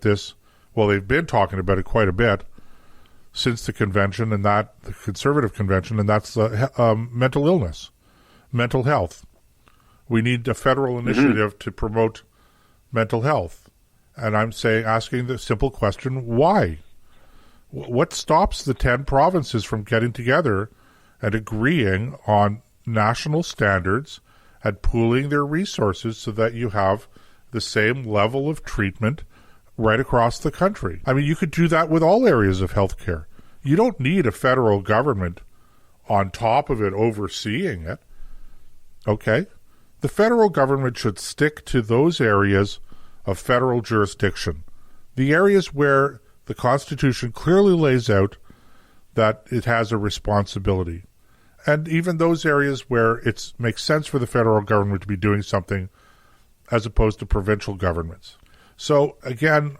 this, well, they've been talking about it quite a bit since the convention, and the conservative convention, and that's mental illness, mental health. We need a federal initiative to promote mental health. And I'm asking the simple question, why? What stops the 10 provinces from getting together and agreeing on national standards and pooling their resources so that you have the same level of treatment right across the country? I mean, you could do that with all areas of healthcare. You don't need a federal government on top of it overseeing it. Okay? The federal government should stick to those areas of federal jurisdiction, the areas where the Constitution clearly lays out that it has a responsibility, and even those areas where it makes sense for the federal government to be doing something as opposed to provincial governments. So again,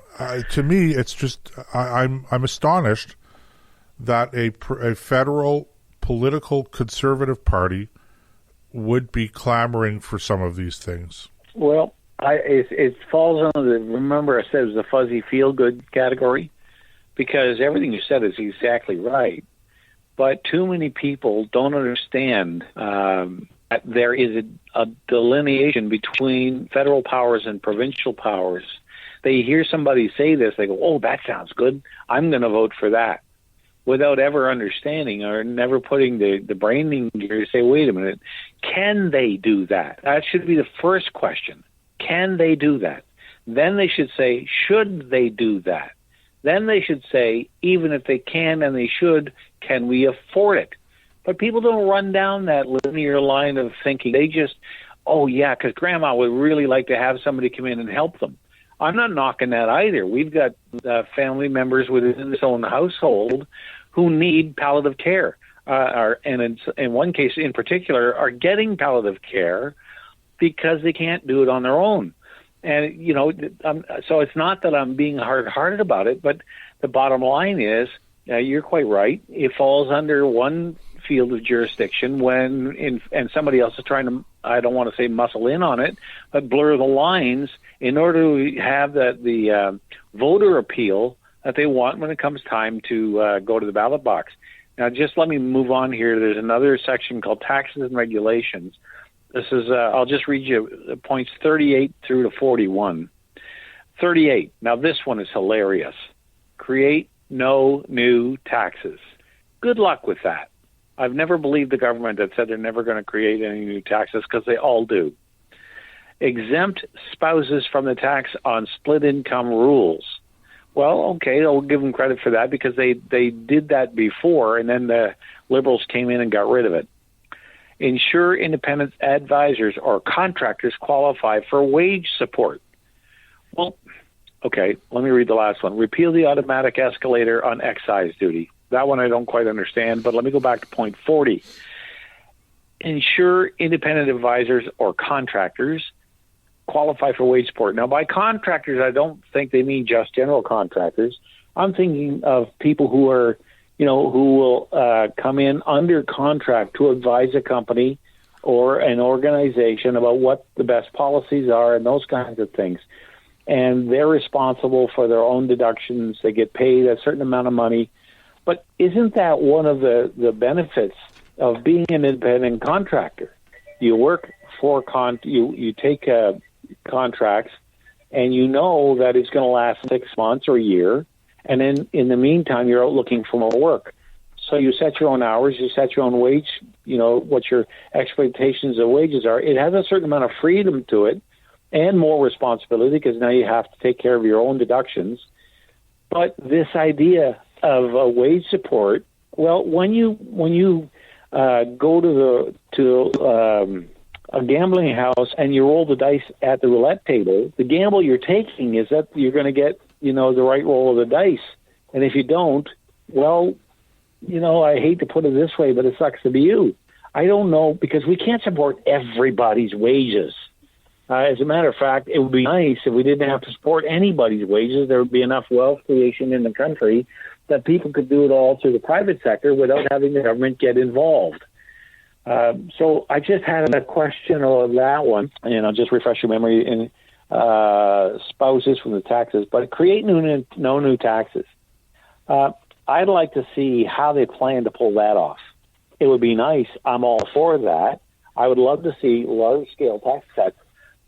to me, it's just I'm astonished that a federal political conservative party would be clamoring for some of these things. Well, it falls under remember I said it was the fuzzy feel-good category, because everything you said is exactly right. But too many people don't understand that there is a delineation between federal powers and provincial powers. They hear somebody say this, they go, oh, that sounds good, I'm going to vote for that, without ever understanding or never putting the brain in gear to say, wait a minute, can they do that? That should be the first question. Can they do that? Then they should say, should they do that? Then they should say, even if they can and they should, can we afford it? But people don't run down that linear line of thinking. They just, oh, yeah, because grandma would really like to have somebody come in and help them. I'm not knocking that either. We've got family members within this own household who need palliative care, and in one case in particular are getting palliative care because they can't do it on their own. And, so it's not that I'm being hard-hearted about it, but the bottom line is, you're quite right, it falls under one field of jurisdiction and somebody else is trying to, I don't want to say muscle in on it, but blur the lines in order to have the voter appeal that they want when it comes time to go to the ballot box. Now, just let me move on here. There's another section called Taxes and Regulations. This is, I'll just read you points 38 through to 41. 38. Now, this one is hilarious. Create no new taxes. Good luck with that. I've never believed the government that said they're never going to create any new taxes, because they all do. Exempt spouses from the tax on split income rules. Well, okay, I'll give them credit for that, because they did that before, and then the Liberals came in and got rid of it. Ensure independent advisors or contractors qualify for wage support. Well, okay, let me read the last one. Repeal the automatic escalator on excise duty. That one I don't quite understand, but let me go back to point 40. Ensure independent advisors or contractors qualify for wage support. Now, by contractors, I don't think they mean just general contractors. I'm thinking of people who are, who will come in under contract to advise a company or an organization about what the best policies are and those kinds of things. And they're responsible for their own deductions. They get paid a certain amount of money. But isn't that one of the benefits of being an independent contractor? You work for you take contracts, and you know that it's going to last 6 months or a year, and then in the meantime, you're out looking for more work. So you set your own hours, you set your own wage, what your expectations of wages are. It has a certain amount of freedom to it and more responsibility, because now you have to take care of your own deductions. But this idea of a wage support, well, when you go to a gambling house and you roll the dice at the roulette table, the gamble you're taking is that you're going to get, the right roll of the dice. And if you don't, well, I hate to put it this way, but it sucks to be you. I don't know, because we can't support everybody's wages. As a matter of fact, it would be nice if we didn't have to support anybody's wages. There would be enough wealth creation in the country that people could do it all through the private sector without having the government get involved. So I just had a question on that one, and I'll just refresh your memory. And spouses from the taxes, but create no new taxes. I'd like to see how they plan to pull that off. It would be nice. I'm all for that. I would love to see large-scale tax cuts,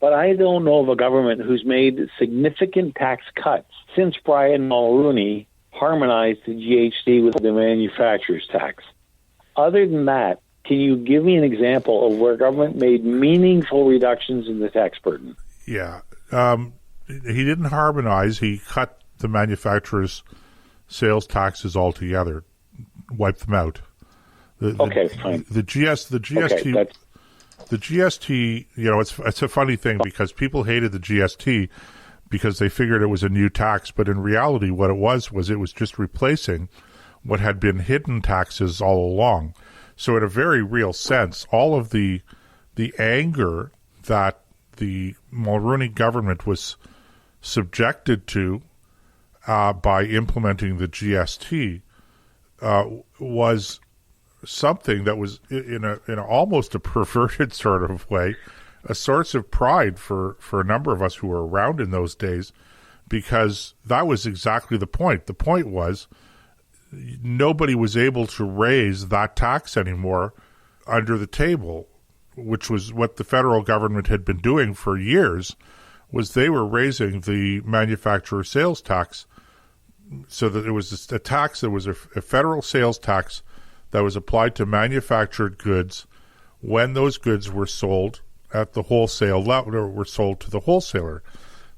but I don't know of a government who's made significant tax cuts since Brian Mulroney harmonized the GST with the manufacturer's tax. Other than that, can you give me an example of where government made meaningful reductions in the tax burden? Yeah. He didn't harmonize. He cut the manufacturer's sales taxes altogether, wiped them out. Okay, fine. The GST, you know, it's a funny thing because people hated the GST because they figured it was a new tax, but in reality what it was it was just replacing what had been hidden taxes all along. So in a very real sense, all of the anger that the Mulroney government was subjected to by implementing the GST was something that was in a almost a perverted sort of way, a source of pride for a number of us who were around in those days, because that was exactly the point. The point was nobody was able to raise that tax anymore under the table, which was what the federal government had been doing for years, was they were raising the manufacturer sales tax so that it was a tax that was a federal sales tax that was applied to manufactured goods when those goods were sold at the wholesale level or were sold to the wholesaler.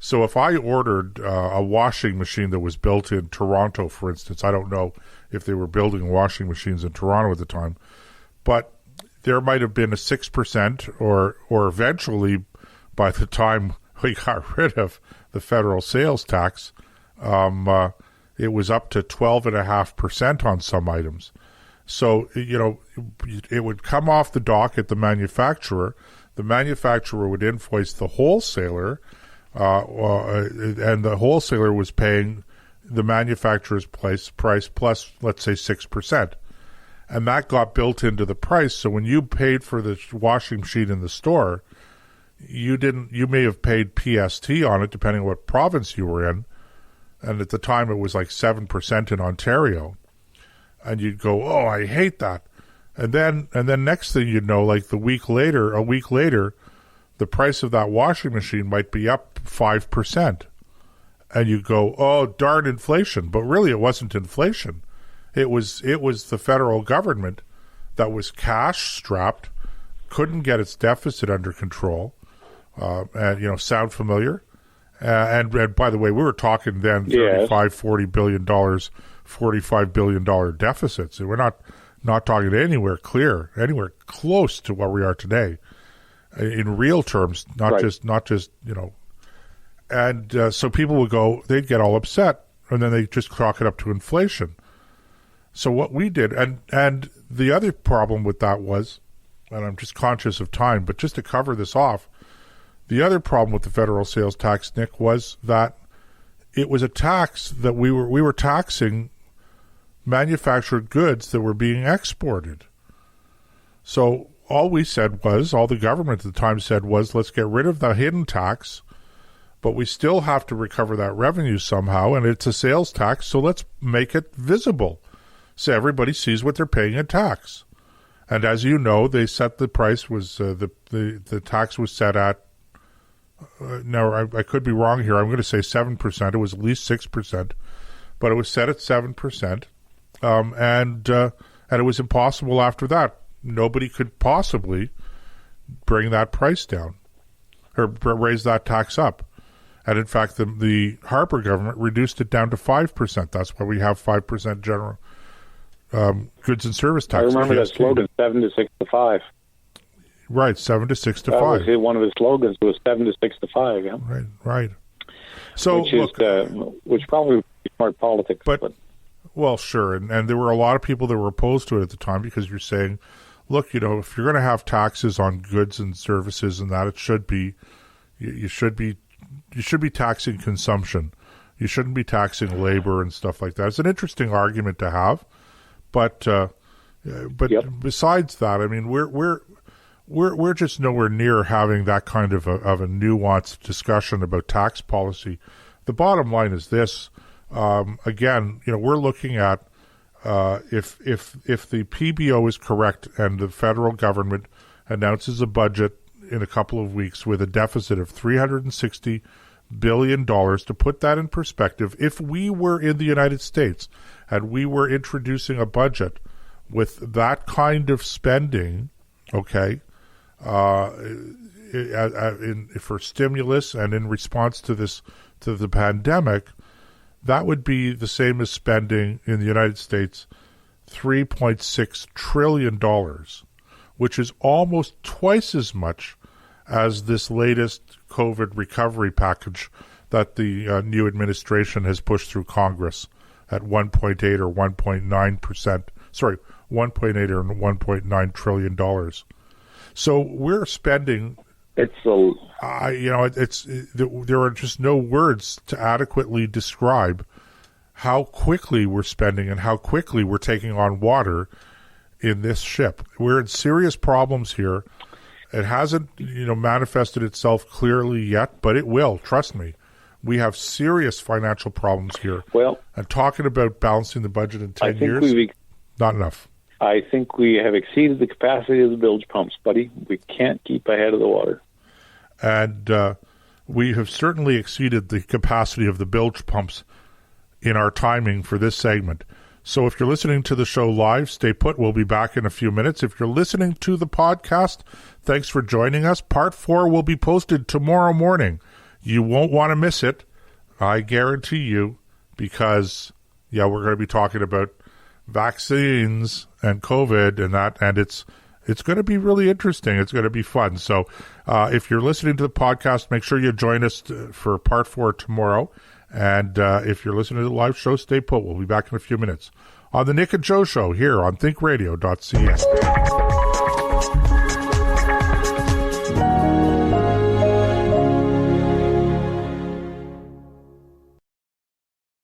So if I ordered a washing machine that was built in Toronto, for instance, I don't know if they were building washing machines in Toronto at the time, but there might have been a 6% or eventually by the time we got rid of the federal sales tax, it was up to 12.5% on some items. So, you know, it would come off the dock at the manufacturer. The manufacturer would invoice the wholesaler, and the wholesaler was paying the manufacturer's price plus, let's say, 6%. And that got built into the price. So when you paid for the washing machine in the store, you may have paid PST on it, depending on what province you were in. And at the time, it was like 7% in Ontario. And you'd go, oh, I hate that. And then next thing you'd know, like a week later, the price of that washing machine might be up 5%. And you go, oh, darn inflation. But really, it wasn't inflation. It was the federal government that was cash-strapped, couldn't get its deficit under control. And, you know, sound familiar? And by the way, we were talking then $35, $40 billion, $45 billion deficits. And we're not talking anywhere close to what we are today in real terms, not just, you know. And so people would go, they'd get all upset, and then they just chalk it up to inflation. So what we did, and the other problem with that was, and I'm just conscious of time, but just to cover this off, the other problem with the federal sales tax, Nick, was that it was a tax that we were taxing manufactured goods that were being exported. So all the government at the time said was, let's get rid of the hidden tax, but we still have to recover that revenue somehow, and it's a sales tax, so let's make it visible so everybody sees what they're paying in tax. And as you know, they set the price was the tax was set at. Now I could be wrong here. I'm going to say 7%. It was at least 6%, but it was set at 7%, and it was impossible after that. Nobody could possibly bring that price down or raise that tax up. And in fact, the Harper government reduced it down to 5%. That's why we have 5% general goods and service tax. I remember that slogan, 7 to 6 to 5. Right, 7 to 6 to 5. That was one of his slogans. Was 7 to 6 to 5. Yeah. Right. So, which probably would be smart politics. But well, sure, and there were a lot of people that were opposed to it at the time because you're saying, look, you know, if you're going to have taxes on goods and services and that, it should be, you should be taxing consumption. You shouldn't be taxing labor and stuff like that. It's an interesting argument to have, but yep. Besides that, I mean, we're just nowhere near having that kind of a nuanced discussion about tax policy. The bottom line is this: again, we're looking at if the PBO is correct and the federal government announces a budget in a couple of weeks with a deficit of $360 billion. To put that in perspective, if we were in the United States and we were introducing a budget with that kind of spending, okay, for stimulus and in response to the pandemic, that would be the same as spending in the United States $3.6 trillion, which is almost twice as much as this latest COVID recovery package that the new administration has pushed through Congress at 1.8 or 1.9%. Sorry, 1.8 or 1.9 trillion dollars. So we're spending. There are just no words to adequately describe how quickly we're spending and how quickly we're taking on water in this ship. We're in serious problems here. It hasn't, manifested itself clearly yet, but it will. Trust me. We have serious financial problems here. Well, and talking about balancing the budget in 10 years, not enough. I think we have exceeded the capacity of the bilge pumps, buddy. We can't keep ahead of the water. And we have certainly exceeded the capacity of the bilge pumps in our timing for this segment. So if you're listening to the show live, stay put. We'll be back in a few minutes. If you're listening to the podcast, thanks for joining us. Part 4 will be posted tomorrow morning. You won't want to miss it, I guarantee you, because, we're going to be talking about vaccines and COVID and that, and it's going to be really interesting. It's going to be fun. So if you're listening to the podcast, make sure you join us for Part 4 tomorrow. And if you're listening to the live show, stay put. We'll be back in a few minutes on the Nick and Joe Show here on ThinkRadio.ca.